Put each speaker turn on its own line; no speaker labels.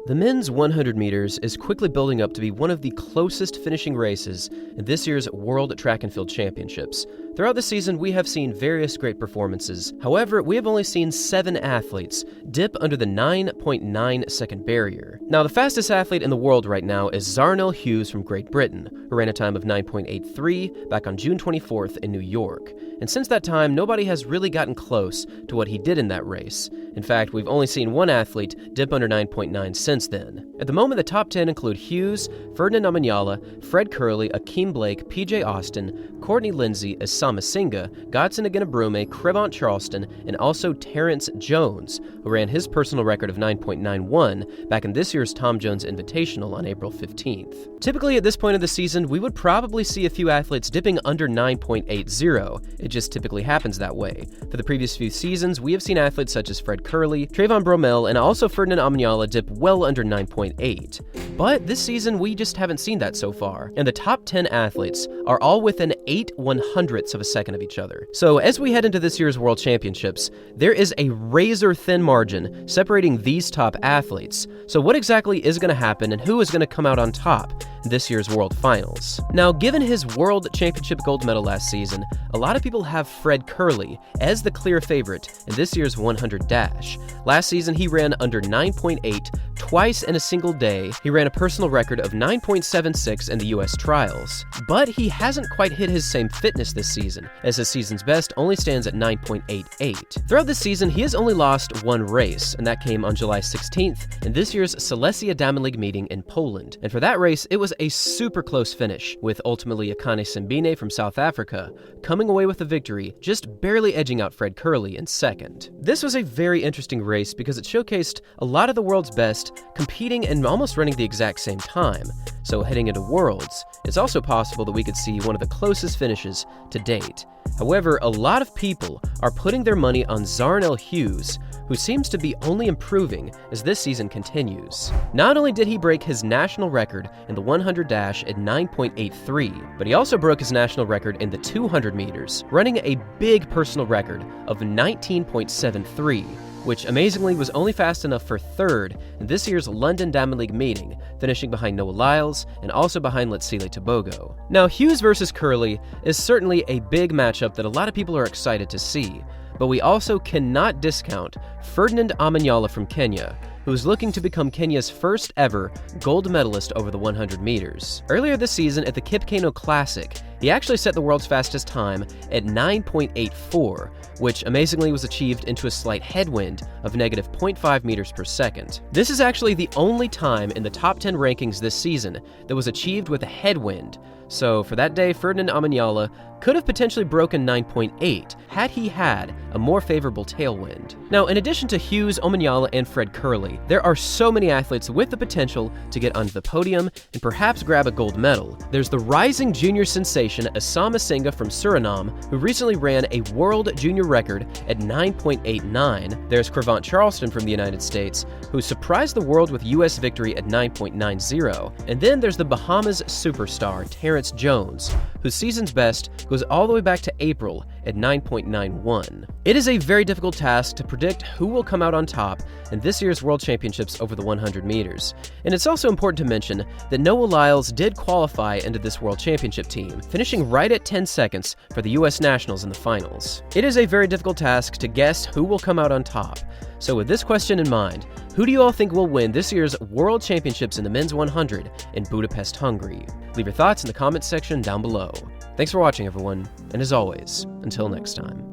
The men's 100 meters is quickly building up to be one of the closest finishing races in this year's World Track and Field Championships. Throughout the season, we have seen various great performances. However, we have only seen 7 athletes dip under the 9.9 second barrier. Now, the fastest athlete in the world right now is Zharnel Hughes from Great Britain, who ran a time of 9.83 back on June 24th in New York. And since that time, nobody has really gotten close to what he did in that race. In fact, we've only seen one athlete dip under 9.9 since then. At the moment, the top 10 include Hughes, Ferdinand Amanyala, Fred Kerley, Akeem Blake, PJ Austin, Courtney Lindsay, Asama Singa, Godson Aginabrume, Crevant Charleston, and also Terrence Jones, who ran his personal record of 9.91 back in this year's Tom Jones Invitational on April 15th. Typically, at this point of the season, we would probably see a few athletes dipping under 9.80. It just typically happens that way. For the previous few seasons, we have seen athletes such as Fred Kerley, Trayvon Bromell, and also Ferdinand Amanyala dip well under 9.8. But this season, we just haven't seen that so far. And the top 10 athletes are all within 8/100ths of a second of each other. So as we head into this year's World Championships, there is a razor-thin margin separating these top athletes. So what exactly is going to happen and who is going to come out on top in this year's World Finals? Now, given his World Championship gold medal last season, a lot of people have Fred Kerley as the clear favorite in this year's 100 dash. Last season, he ran under 9.8 twice in a single day. He ran a personal record of 9.76 in the US trials. But he hasn't quite hit his same fitness this season, as his season's best only stands at 9.88. Throughout this season, he has only lost one race, and that came on July 16th in this year's Silesia Diamond League meeting in Poland. And for that race, it was a super close finish, with ultimately Akane Simbine from South Africa coming away with the victory, just barely edging out Fred Kerley in second. This was a very interesting race because it showcased a lot of the world's best competing and almost running the exact same time. So heading into Worlds, it's also possible that we could see one of the closest finishes to date. However, a lot of people are putting their money on Zharnel Hughes, who seems to be only improving as this season continues. Not only did he break his national record in the 100 dash at 9.83, but he also broke his national record in the 200 meters, running a big personal record of 19.73. which amazingly was only fast enough for third in this year's London Diamond League meeting, finishing behind Noah Lyles and also behind Letsile Tebogo. Now, Hughes versus Kerley is certainly a big matchup that a lot of people are excited to see, but we also cannot discount Ferdinand Amanyala from Kenya, who is looking to become Kenya's first ever gold medalist over the 100 meters. Earlier this season at the Kipkeino Classic, he actually set the world's fastest time at 9.84, which amazingly was achieved into a slight headwind of negative 0.5 meters per second. This is actually the only time in the top 10 rankings this season that was achieved with a headwind. So for that day, Ferdinand Amanyala could have potentially broken 9.8 had he had a more favorable tailwind. Now, in addition to Hughes, Amanyala, and Fred Kerley, there are so many athletes with the potential to get onto the podium and perhaps grab a gold medal. There's the rising junior sensation Asama Singa from Suriname, who recently ran a world junior record at 9.89. There's Crevant Charleston from the United States, who surprised the world with US victory at 9.90. And then there's the Bahamas superstar Terrence Jones, whose season's best goes all the way back to April at 9.91. It is a very difficult task to predict who will come out on top in this year's World Championships over the 100 meters. And it's also important to mention that Noah Lyles did qualify into this World Championship team, finishing right at 10 seconds for the US Nationals in the finals. It is a very difficult task to guess who will come out on top. So with this question in mind, who do you all think will win this year's World Championships in the men's 100 in Budapest, Hungary? Leave your thoughts in the comments section down below. Thanks for watching, everyone, and as always, until next time.